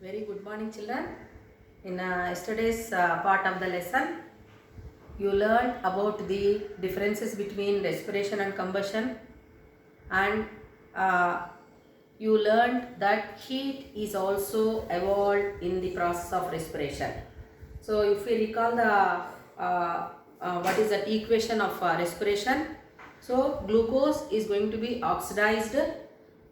Very good morning, children. In yesterday's part of the lesson, you learned about the differences between respiration and combustion, and you learned that heat is also evolved in the process of respiration. So, if we recall the what is that equation of respiration? So, glucose is going to be oxidized.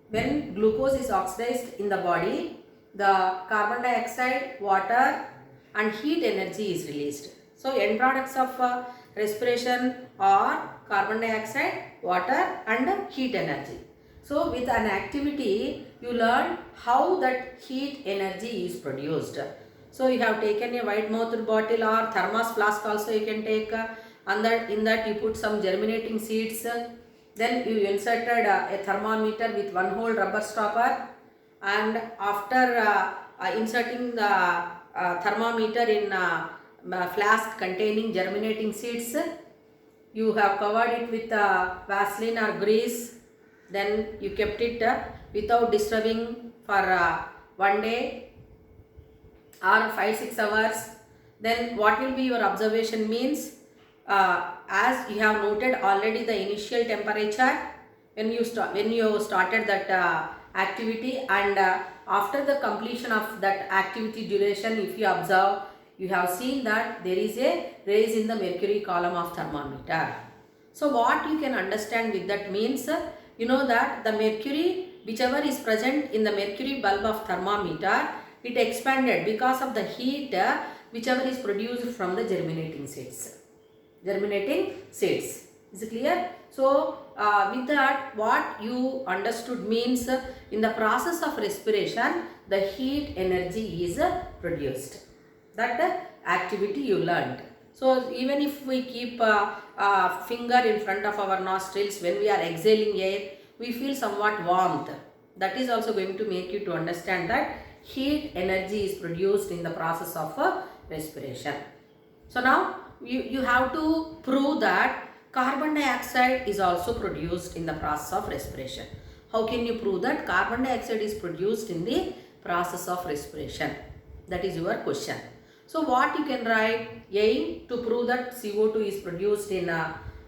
When glucose is oxidized in the body, the carbon dioxide, water and heat energy is released. So, end products of respiration are carbon dioxide, water and heat energy. So, with an activity, you learn how that heat energy is produced. So, you have taken a wide mouthed bottle or thermos flask also you can take, and in that you put some germinating seeds. Then you inserted a thermometer with one hole rubber stopper, and after inserting the thermometer in a flask containing germinating seeds, you have covered it with Vaseline or grease. Then you kept it without disturbing for 1 day or 5-6 hours. Then what will be your observation means, as you have noted already the initial temperature when you started that activity, and after the completion of that activity duration, if you observe, you have seen that there is a raise in the mercury column of thermometer. So what you can understand with that means, you know that the mercury whichever is present in the mercury bulb of thermometer, it expanded because of the heat whichever is produced from the germinating seeds. Is it clear? So with that, what you understood means, in the process of respiration the heat energy is produced. That activity you learned. So even if we keep a finger in front of our nostrils when we are exhaling air, we feel somewhat warmth. That is also going to make you to understand that heat energy is produced in the process of respiration. So now you have to prove that carbon dioxide is also produced in the process of respiration. How can you prove that carbon dioxide is produced in the process of respiration? That is your question. So what you can write, aim to prove that CO2 is produced in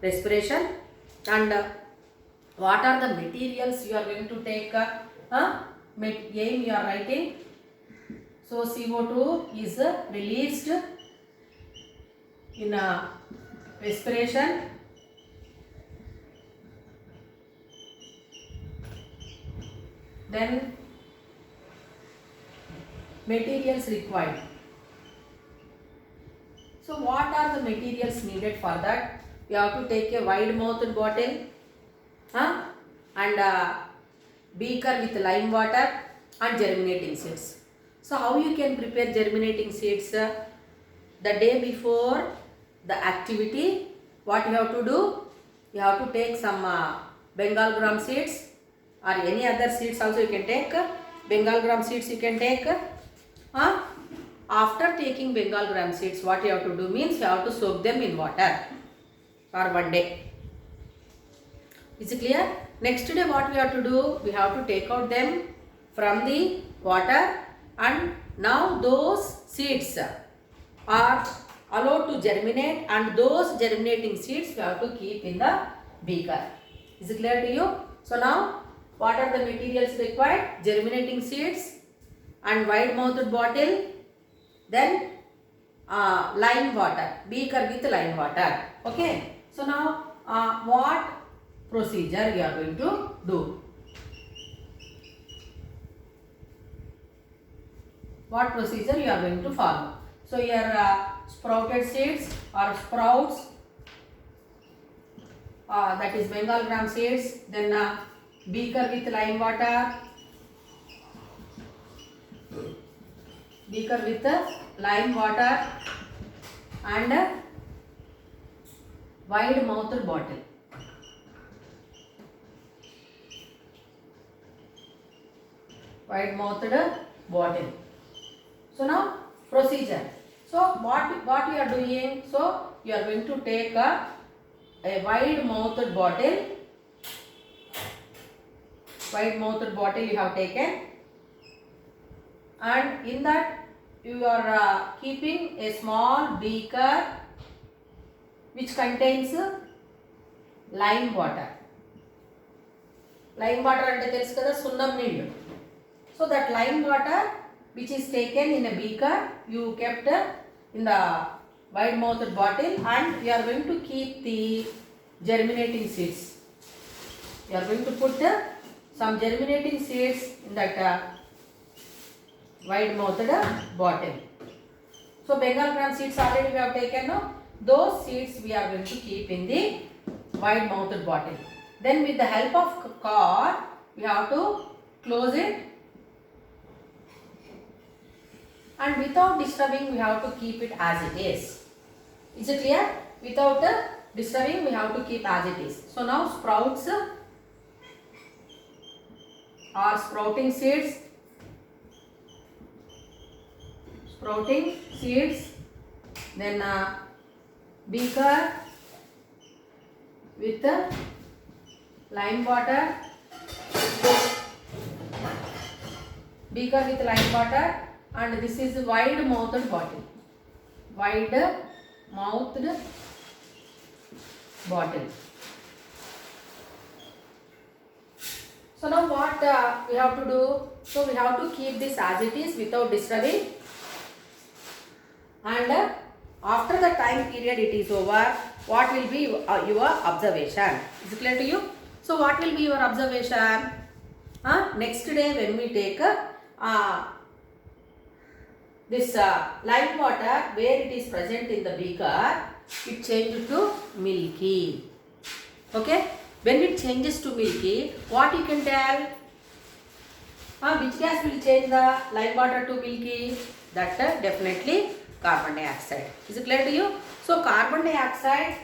respiration, and what are the materials you are going to take, aim you are writing. So CO2 is released in respiration, then materials required. So what are the materials needed for that? You have to take a wide mouthed bottle, and beaker with lime water and germinating seeds. So how you can prepare germinating seeds? The day before the activity, what you have to do? You have to take some Bengal gram seeds or any other seeds also you can take. Bengal gram seeds you can take. After taking Bengal gram seeds, what you have to do means, you have to soak them in water for 1 day. Is it clear? Next day what we have to do? We have to take out them from the water, and now those seeds are allowed to germinate, and those germinating seeds we have to keep in the beaker. Is it clear to you? So now what are the materials required? Germinating seeds and wide mouthed bottle, then lime water, beaker with lime water. Okay. So now what procedure you are going to do? What procedure you are going to follow? So here sprouted seeds or sprouts, that is Bengal gram seeds, then beaker with lime water, and wide mouthed bottle. So now procedure. So what you are doing? So you are going to take a wide mouthed bottle. You have taken. and in that you are keeping a small beaker which contains lime water. Lime water ante telusu kada, sunnam neelu. So that lime water which is taken in a beaker, you kept in the wide mouthed bottle, and you are going to keep the germinating seeds. You are going to put some germinating seeds in that wide mouthed bottle. So Bengal gram seeds already we have taken, no? Those seeds we are going to keep in the wide mouthed bottle. Then with the help of cord, we have to close it, and without disturbing we have to keep it as it is. Is it clear? Without disturbing we have to keep as it is. So now sprouts or sprouting seeds, then beaker with lime water, and this is wide mouthed bottle. So now what we have to do? So we have to keep this as it is without disturbing, and after the time period it is over, what will be your observation? Is it clear to you? So what will be your observation? Next day when we take this lime water, where it is present in the beaker, it changes to milky. Okay, when it changes to milky, what you can tell? Which gas will change the lime water to milky? That definitely carbon dioxide. Is it clear to you? So carbon dioxide,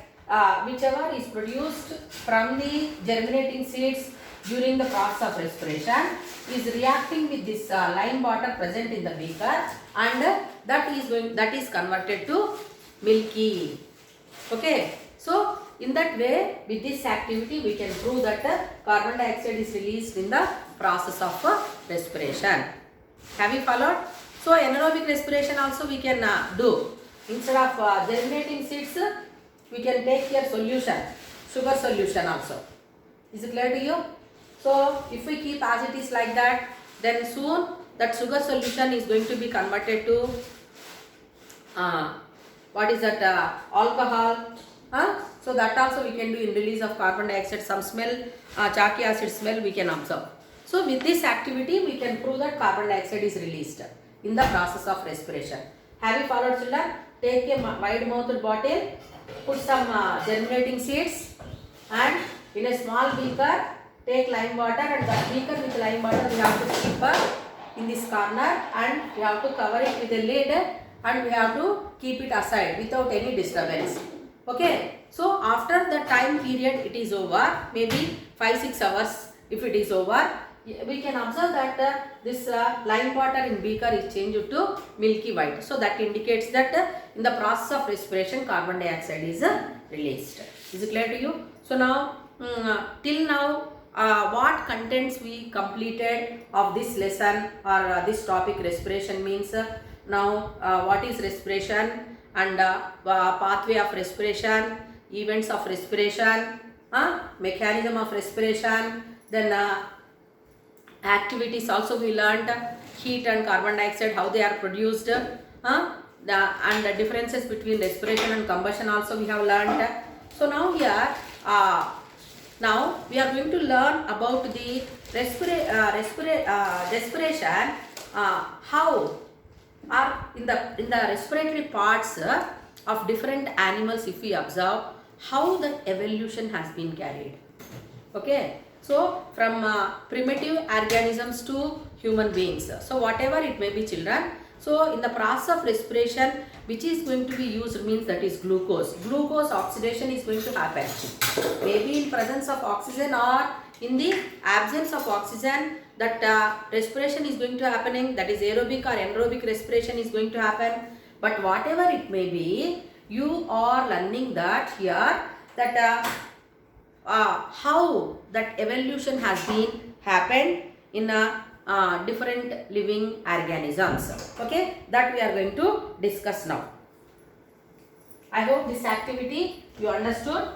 whichever is produced from the germinating seeds during the process of respiration, is reacting with this lime water present in the beaker, and that is converted to milky. Okay, so in that way, with this activity we can prove that carbon dioxide is released in the process of respiration. Have you followed? So anaerobic respiration also we can do. Instead of germinating seeds, we can take here solution, sugar solution also. Is it clear to you? So if we keep as it is like that, then soon that sugar solution is going to be converted to what is that, alcohol. So that also we can do in release of carbon dioxide. Some smell, chalky acid smell we can observe. So with this activity we can prove that carbon dioxide is released in the process of respiration. Have you followed, children? Take a wide mouthed bottle, put some germinating seeds, and in a small beaker take lime water, and that beaker with lime water we have to keep in this corner, and we have to cover it with a lid, and we have to keep it aside without any disturbance. Okay, so after the time period it is over, maybe 5-6 hours if it is over, we can observe that this lime water in beaker is changed to milky white. So that indicates that in the process of respiration carbon dioxide is released. Is it clear to you? So now till now what contents we completed of this lesson or this topic, respiration means. Now what is respiration, and pathway of respiration, events of respiration, mechanism of respiration, then activities also we learnt, heat and carbon dioxide, how they are produced, and the differences between respiration and combustion also we have learnt. So now here now we are going to learn about the respiration, how or in the respiratory parts of different animals, if we observe how the evolution has been carried. Okay, so from primitive organisms to human beings, so whatever it may be, children. So in the process of respiration, which is going to be used means that is glucose. Glucose oxidation is going to happen, maybe in presence of oxygen or in the absence of oxygen. That respiration is going to happening, that is aerobic or anaerobic respiration is going to happen. But whatever it may be, you are learning that here, that how that evolution has been happened in different living organisms. Okay, that we are going to discuss now. I hope this activity you understood.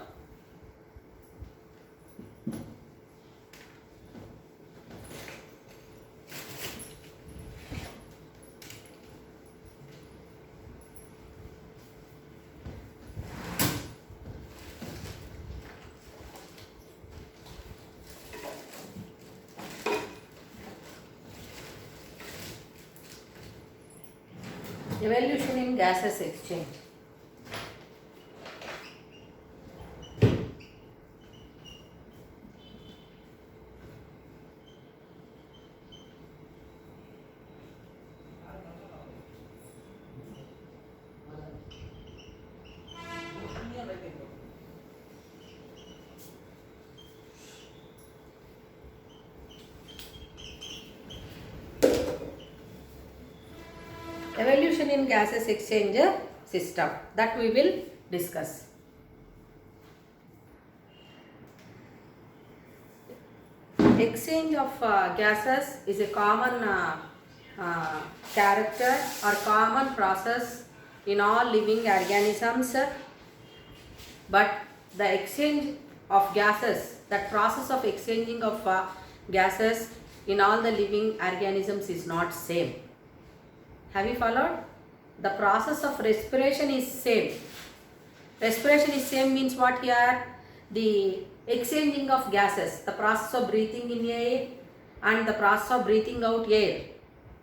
Evolution in gases exchange. Evolution in gases exchange system, that we will discuss. Exchange of gases is a common character or common process in all living organisms, but the exchange of gases, that process of exchanging of gases in all the living organisms is not same. Have you followed? The process of respiration is same. Respiration is same means what here? The exchanging of gases, the process of breathing in air and the process of breathing out air,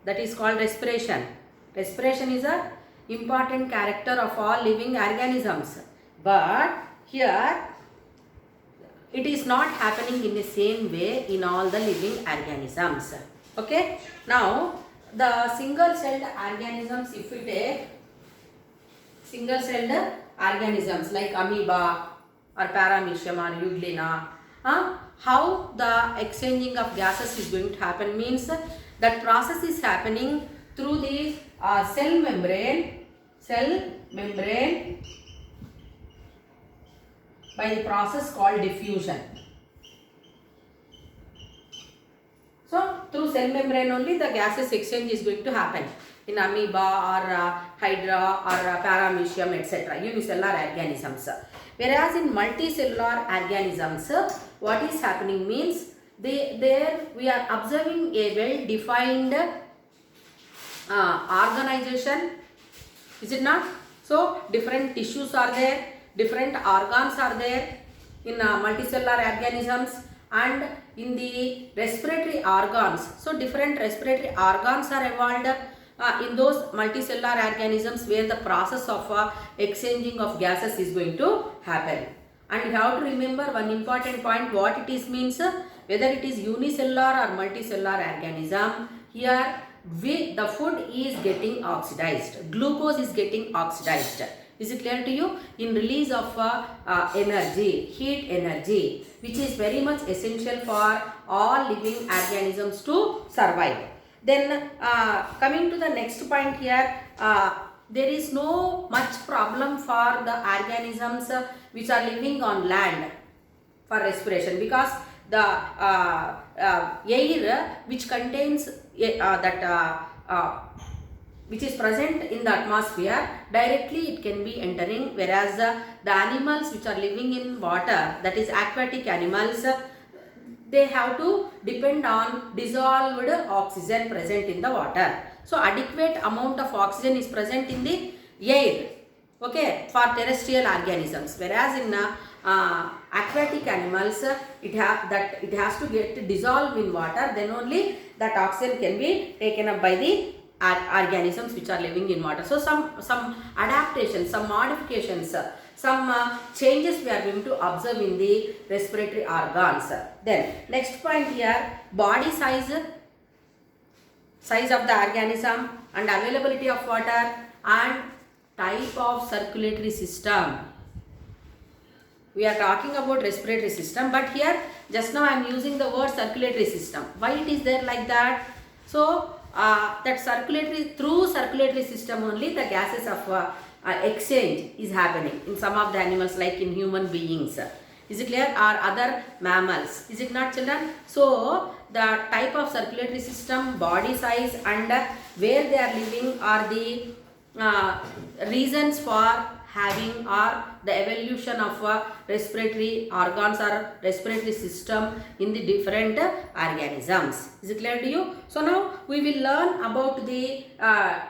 that is called respiration. Respiration is a important character of all living organisms, but here it is not happening in the same way in all the living organisms. Okay, now the single celled organisms, if we take single celled organisms like amoeba or paramecium or euglena, how the exchanging of gases is going to happen means that process is happening through the cell membrane by the process called diffusion. So through cell membrane only the gases exchange is going to happen in amoeba or hydra or paramecium, etc., unicellular organisms. Whereas in multicellular organisms, what is happening means there we are observing a well defined organization, is it not? So different tissues are there, different organs are there in multicellular organisms, and in the respiratory organs, so different respiratory organs are evolved in those multicellular organisms where the process of exchanging of gases is going to happen. And you have to remember one important point, what it is means, whether it is unicellular or multicellular organism, here the food is getting oxidized, glucose is getting oxidized. Is it clear to you? In release of energy, heat energy, which is very much essential for all living organisms to survive. Then coming to the next point here, there is no much problem for the organisms which are living on land for respiration, because the air which contains which is present in the atmosphere, directly it can be entering, whereas the animals which are living in water, that is aquatic animals, they have to depend on dissolved oxygen present in the water. So adequate amount of oxygen is present in the air, okay, for terrestrial organisms, whereas in aquatic animals it has to get dissolved in water, then only that oxygen can be taken up by the organisms which are living in water. So some adaptations, some modifications, some changes we are going to observe in the respiratory organs. Then next point here, body size of the organism and availability of water and type of circulatory system. We are talking about respiratory system, but here just now I am using the word circulatory system. Why it is there like that? So that through circulatory system only the gases of exchange is happening in some of the animals, like in human beings. Is it clear? Or other mammals. Is it not, children? So the type of circulatory system, body size, and where they are living are the reasons for having or the evolution of respiratory organs or respiratory system in the different organisms. Is it clear to you? So now we will learn about the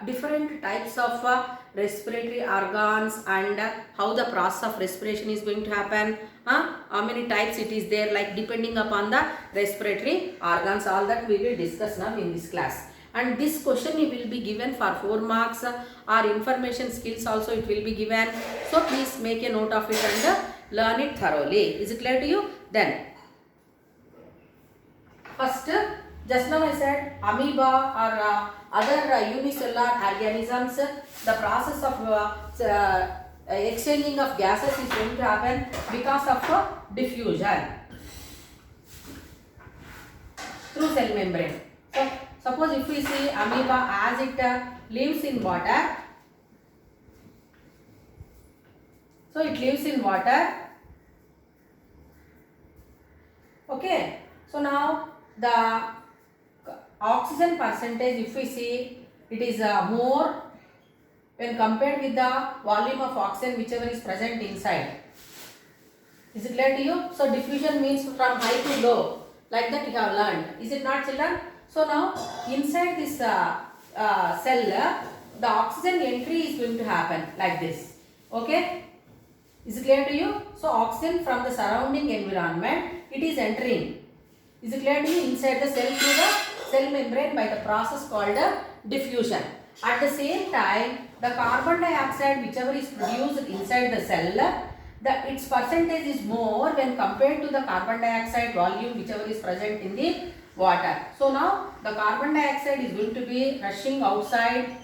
different types of respiratory organs and how the process of respiration is going to happen. How many types it is there, like depending upon the respiratory organs, all that we will discuss now in this class. And this question will be given for 4 marks, or information skills also it will be given. So please make a note of it and learn it thoroughly. Is it clear to you? Then first, just now I said amoeba or other unicellular organisms, the process of exchanging of gases is going to happen because of diffusion through cell membrane. So suppose if we see amoeba as it lives in water, so it lives in water. Okay, so now the oxygen percentage, if we see, it is more when compared with the volume of oxygen whichever is present inside. Is it clear to you? So diffusion means from high to low, like that you have learned. Is it not, children? So now inside this cell, the oxygen entry is going to happen like this. Okay, is it clear to you? So oxygen from the surrounding environment, it is entering. Is it clear to you? Inside the cell through the cell membrane by the process called diffusion. At the same time, the carbon dioxide whichever is produced inside the cell, its percentage is more when compared to the carbon dioxide volume whichever is present in the water. So now the carbon dioxide is going to be rushing outside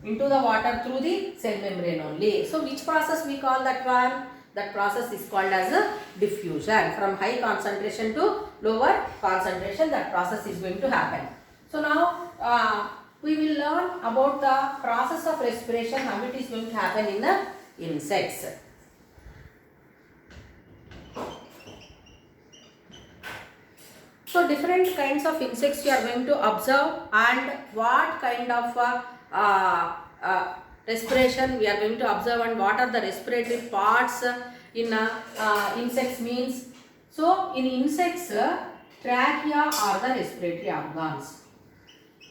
into the water through the cell membrane only. So which process we call that one? That process is called as a diffusion. From high concentration to lower concentration, that process is going to happen. So now we will learn about the process of respiration, how it is going to happen in the insects. So different kinds of insects you are going to observe, and what kind of respiration we are going to observe, and what are the respiratory parts in insects means. So in insects, trachea are the respiratory organs.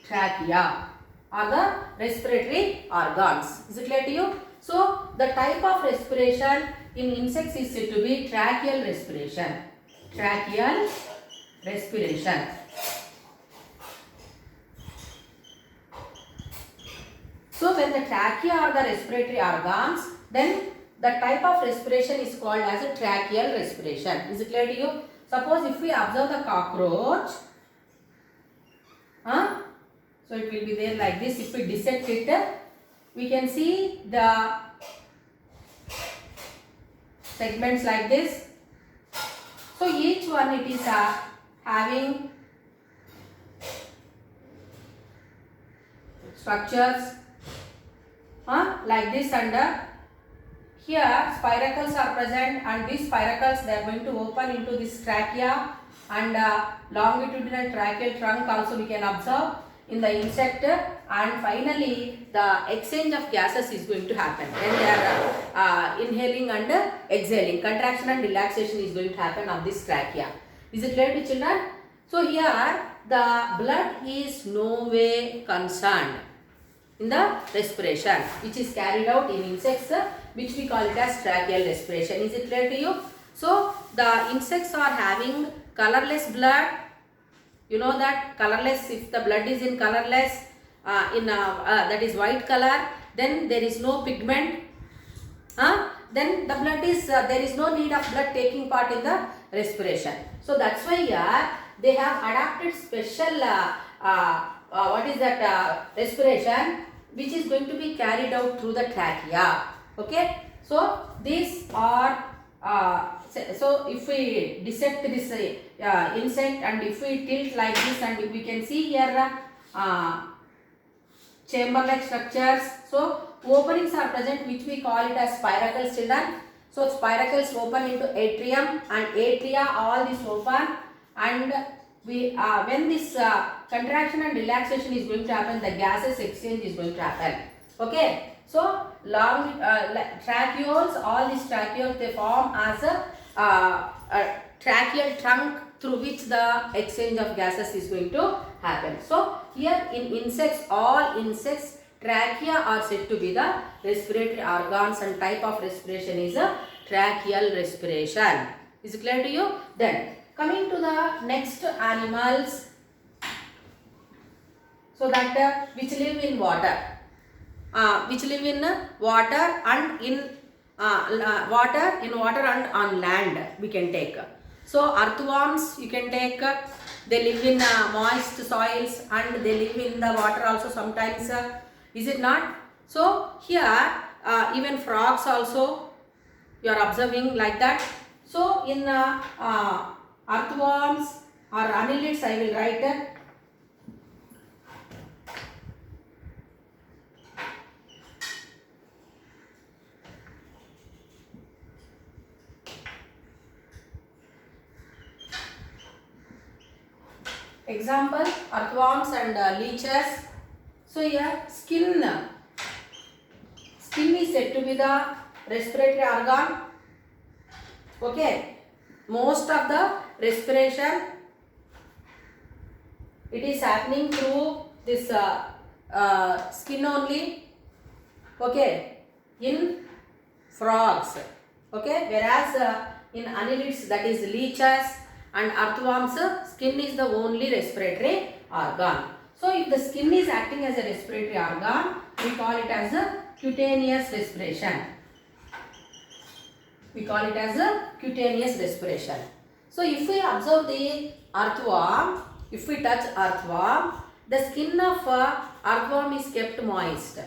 Trachea are the respiratory organs. Is it clear to you? So the type of respiration in insects is said to be tracheal respiration. Tracheal respiration. So when the trachea are the respiratory organs, then the type of respiration is called as a tracheal respiration. Is it clear to you? Suppose if we observe the cockroach, so it will be there like this. If we dissect it, we can see the segments like this. So each one it is having structures like this, and here spiracles are present, and these spiracles they are going to open into this trachea, and longitudinal tracheal trunk also we can observe in the insect, and finally the exchange of gases is going to happen when they are inhaling and exhaling. Contraction and relaxation is going to happen of this trachea. Is it clear to children? So here the blood is no way concerned in the respiration which is carried out in insects, which we call it as tracheal respiration. Is it clear to you? So the insects are having colorless blood. You know that colorless, if the blood is in colorless, that is white color, then there is no pigment. Then the blood is, there is no need of blood taking part in the respiration. So that's why here they have adapted special what is that respiration which is going to be carried out through the trachea. Okay, so these are so if we dissect this insect, and if we tilt like this, and we can see here chamber like structures. So openings are present which we call it as spiracles, children. So spiracles open into atrium, and atria all is open, and we when this contraction and relaxation is going to happen, the gases exchange is going to happen. Okay. So long tracheoles, all these tracheoles, they form as a tracheal trunk through which the exchange of gases is going to happen. So here in insects, all insects, trachea are said to be the respiratory organs, and type of respiration is a tracheal respiration. Is it clear to you? Then coming to the next animals, so that which live in water. Which live in water and in water and on land we can take. So earthworms you can take, they live in moist soils and they live in the water also sometimes, is it not? So here even frogs also you are observing like that. So in earthworms or annelids I will write example earthworms and leeches. So here skin is said to be the respiratory organ. Okay, most of the respiration it is happening through this skin only. Okay, in frogs. Okay, whereas in annelids, that is leeches and earthworms, skin is the only respiratory organ. So if the skin is acting as a respiratory organ, we call it as a cutaneous respiration. We call it as a cutaneous respiration. So if we observe the earthworm, if we touch earthworm, the skin of earthworm is kept moist.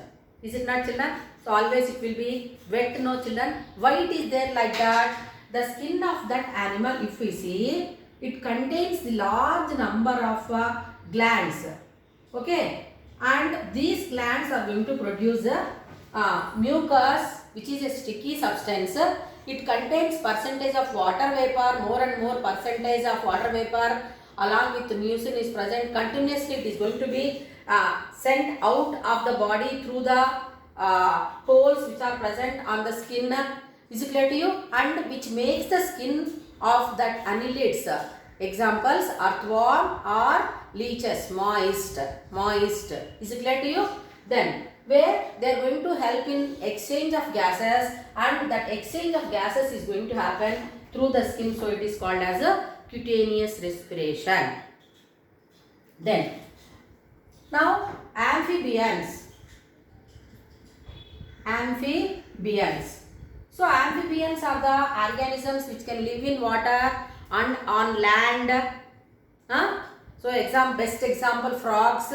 Is it not, children? So always it will be wet, no children? Why it is there like that? The skin of that animal, if we see, it contains the large number of glands. Okay, and these glands are going to produce mucus, which is a sticky substance. It contains percentage of water vapor, more and more percentage of water vapor along with mucin is present continuously. It is going to be sent out of the body through the holes which are present on the skin. Is it clear to you? And which makes the skin of that annelids. Examples earthworm or leeches, moist. Is it clear to you? Then where they are going to help in exchange of gases, and that exchange of gases is going to happen through the skin, so it is called as a cutaneous respiration. Then now amphibians. So amphibians are the organisms which can live in water and on land. So best example frogs.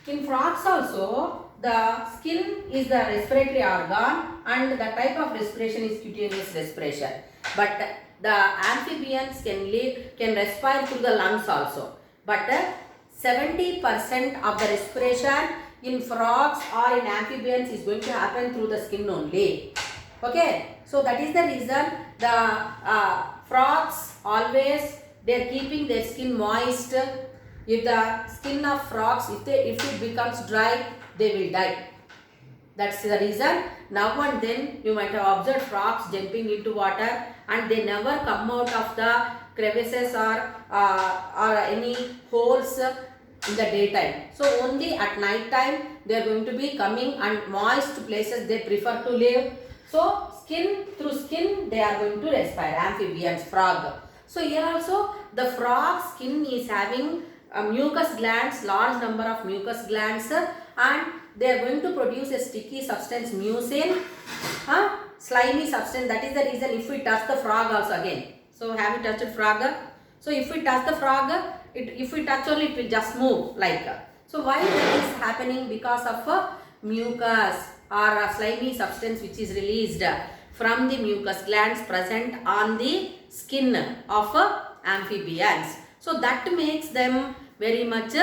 In frogs also the skin is the respiratory organ and the type of respiration is cutaneous respiration. But the amphibians can respire through the lungs also. But 70% of the respiration in frogs or in amphibians is going to happen through the skin only. Okay, so that is the reason the frogs always they are keeping their skin moist. If the skin of frogs, if it becomes dry, they will die. That's the reason. Now and then you might have observed frogs jumping into water and they never come out of the crevices or any holes in the daytime. So only at night time they are going to be coming, and moist places they prefer to live. So through skin they are going to respire, amphibians, frog. So here also the frog skin is having mucus glands, large number of mucus glands, and they are going to produce a sticky substance, mucin, slimy substance. That is the reason if we touch the frog also again. So have you touched frog? So if we touch the frog, if we touch only, it will just move like. So why that is happening? Because of mucus or a slimy substance which is released from the mucus glands present on the skin of amphibians. So that makes them very much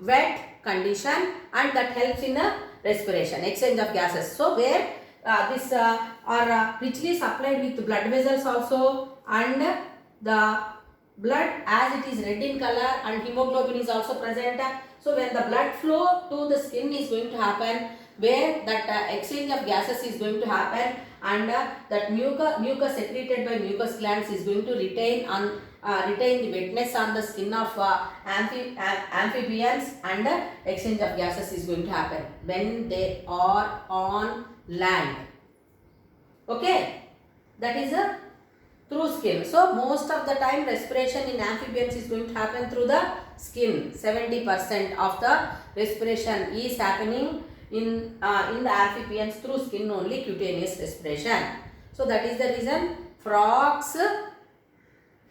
wet condition, and that helps in a respiration, exchange of gases. So where this are richly supplied with blood vessels also, and the blood as it is red in color and hemoglobin is also present. So when the blood flow to the skin is going to happen, where that exchange of gases is going to happen, and that mucus secreted by mucous glands is going to retain the wetness on the skin of amphibians, and exchange of gases is going to happen when they are on land. Okay, that is a through skin. So most of the time respiration in amphibians is going to happen through the skin. 70% of the respiration is happening in the amphibians through skin only, cutaneous respiration. So that is the reason frogs,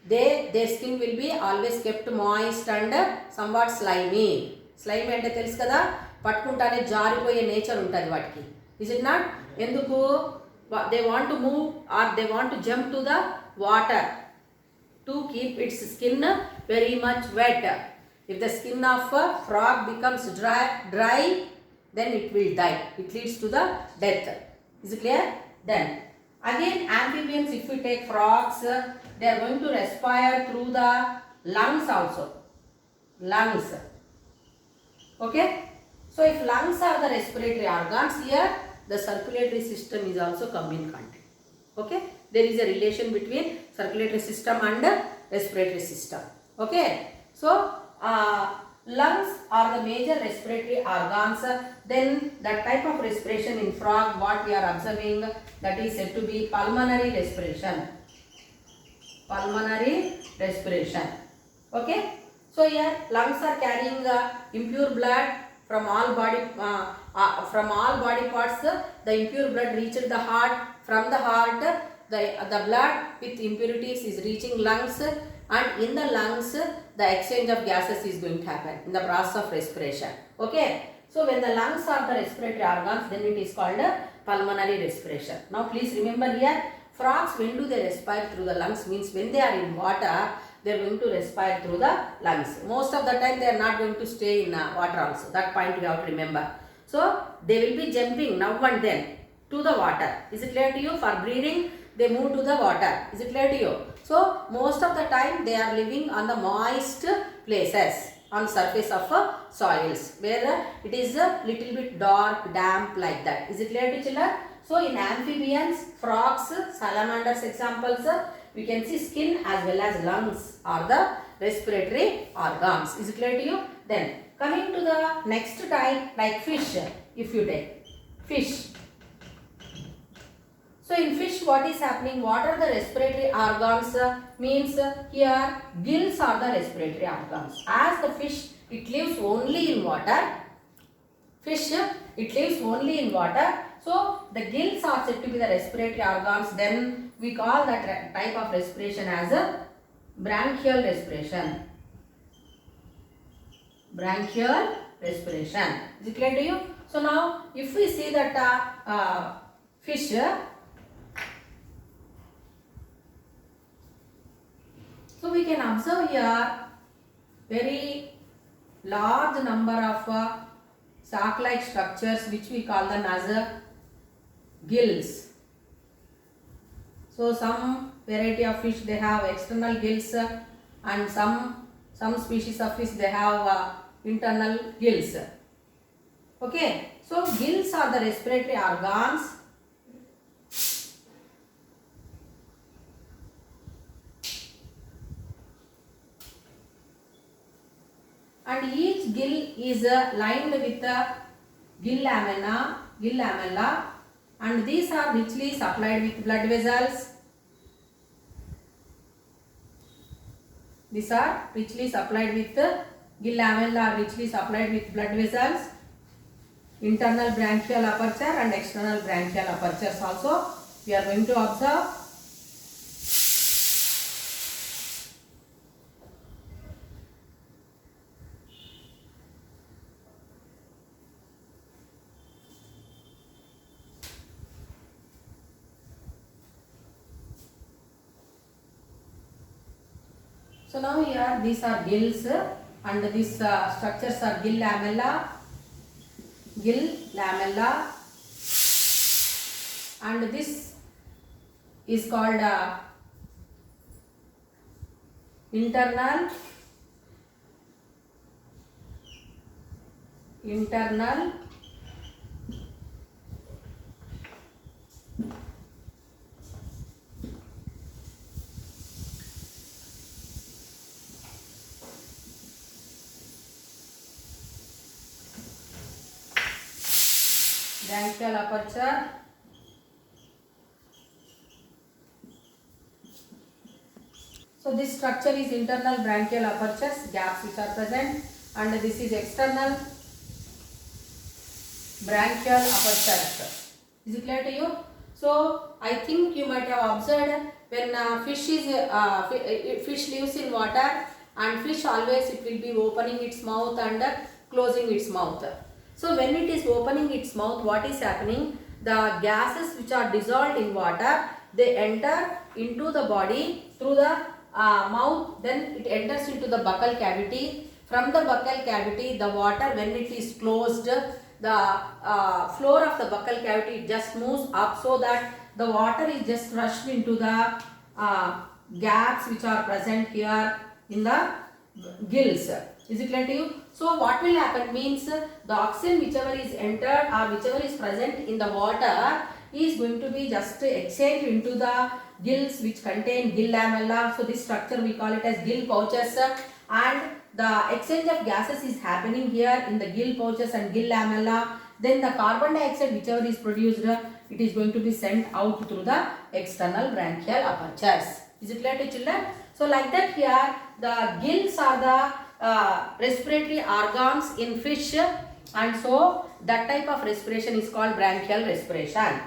their skin will be always kept moist and somewhat slimy. Slimy అంటే తెలుసు కదా, పట్టుకుంటానే జారిపోయే nature ఉంటుంది వాటికి. Is it not? ఎందుకు? They want to move or they want to jump to the water to keep its skin very much wet. If the skin of a frog becomes dry, then it will die. It leads to the death. Is it clear? Then again, amphibians, if we take frogs, they are going to respire through the lungs also. Lungs. Okay? So if lungs are the respiratory organs, here the circulatory system is also come in contact. Okay? There is a relation between circulatory system and respiratory system. Okay? So lungs are the major respiratory organs. Then that type of respiration in frog, what we are observing, that is said to be pulmonary respiration. Pulmonary respiration. Okay? So here lungs are carrying impure blood from all body parts. The impure blood reaches the heart. From the heart, the blood with impurities is reaching lungs, and in the lungs the exchange of gases is going to happen in the process of respiration. Okay? So when the lungs are the respiratory organs, then it is called pulmonary respiration. Now please remember here, frogs, when do they respire through the lungs? Means when they are in water, they are going to respire through the lungs. Most of the time they are not going to stay in water also. That point you have to remember. So they will be jumping now and then to the water. Is it clear to you? For breathing, they move to the water. Is it clear to you? So most of the time they are living on the moist places, on surface of soils, where it is a little bit dark, damp like that. Is it clear to children? So in amphibians, frogs, salamanders examples, we can see skin as well as lungs are the respiratory organs. Is it clear to you? Then coming to the next type, like fish. If you take fish. So in fish, what is happening? What are the respiratory organs? Means here gills are the respiratory organs. As the fish, it lives only in water. Fish, it lives only in water. So the gills are said to be the respiratory organs. Then we call that type of respiration as a branchial respiration. Branchial respiration. Is it clear to you? So now if we see that fish, so we can observe here very large number of sac-like structures, which we call them as gills. So some variety of fish, they have external gills, and some species of fish, they have internal gills. Okay, so gills are the respiratory organs. And each gill is lined with gill lamella, and these are richly supplied with blood vessels. These are richly supplied with gill lamella, richly supplied with blood vessels, internal branchial aperture and external branchial apertures also we are going to observe. So now here these are gills, and these structures are gill lamella, and and this is called internal branchial aperture. So this structure is internal branchial apertures, gaps which are present, and this is external branchial apertures. Is it clear to you? So I think you might have observed when fish lives in water, and fish always it will be opening its mouth and closing its mouth. So when it is opening its mouth, what is happening? The gases which are dissolved in water, they enter into the body through the mouth, then it enters into the buccal cavity. From the buccal cavity, the water, when it is closed, the floor of the buccal cavity just moves up, so that the water is just rushed into the gaps which are present here in the gills. Is it clear to you? So what will happen means, the oxygen whichever is entered or whichever is present in the water is going to be just exchanged into the gills which contain gill lamella. So this structure we call it as gill pouches, and the exchange of gases is happening here in the gill pouches and gill lamella. Then the carbon dioxide whichever is produced, it is going to be sent out through the external branchial apertures. Is it clear to children? So like that here, the gills are the respiratory organs in fish, and so that type of respiration is called branchial respiration.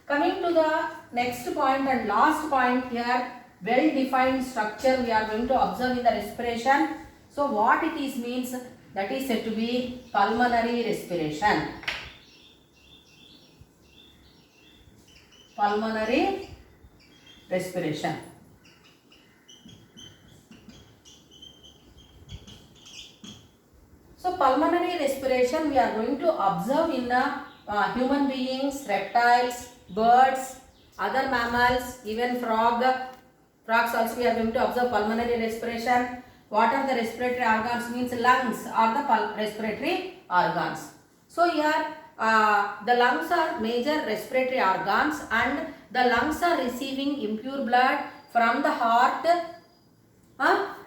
Coming to the next point and last point here, well defined structure we are going to observe in the respiration. So what it is means, that is said to be pulmonary respiration. Pulmonary respiration. So pulmonary respiration we are going to observe in human beings, reptiles, birds, other mammals, even frogs also we are going to observe pulmonary respiration. What are the respiratory organs means, lungs are the respiratory organs. So here the lungs are major respiratory organs, and the lungs are receiving impure blood from the heart.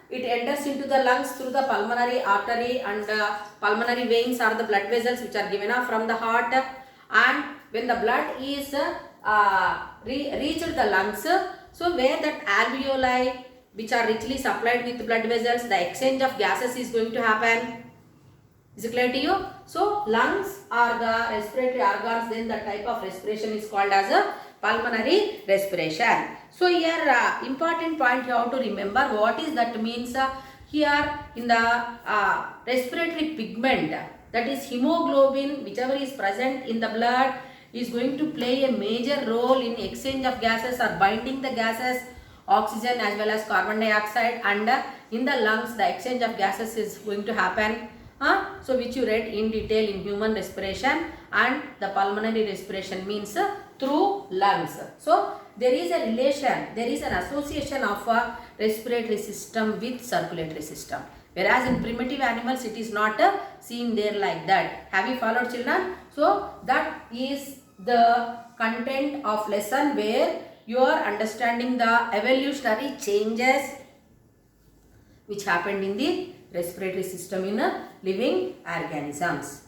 It enters into the lungs through the pulmonary artery, and pulmonary veins are the blood vessels which are given off from the heart. And when the blood is reached the lungs, so where that alveoli which are richly supplied with blood vessels, the exchange of gases is going to happen. Is it clear to you? So lungs are the respiratory organs, then the type of respiration is called as a pulmonary respiration. So here important point you have to remember, what is that means, here in the respiratory pigment, that is hemoglobin whichever is present in the blood is going to play a major role in exchange of gases or binding the gases, oxygen as well as carbon dioxide, and in the lungs the exchange of gases is going to happen. So which you read in detail in human respiration, and the pulmonary respiration means through lungs. So there is a relation, there is an association of a respiratory system with circulatory system, whereas in primitive animals it is not seen there like that. Have you followed, children? So that is the content of lesson, where you are understanding the evolutionary changes which happened in the respiratory system in living organisms.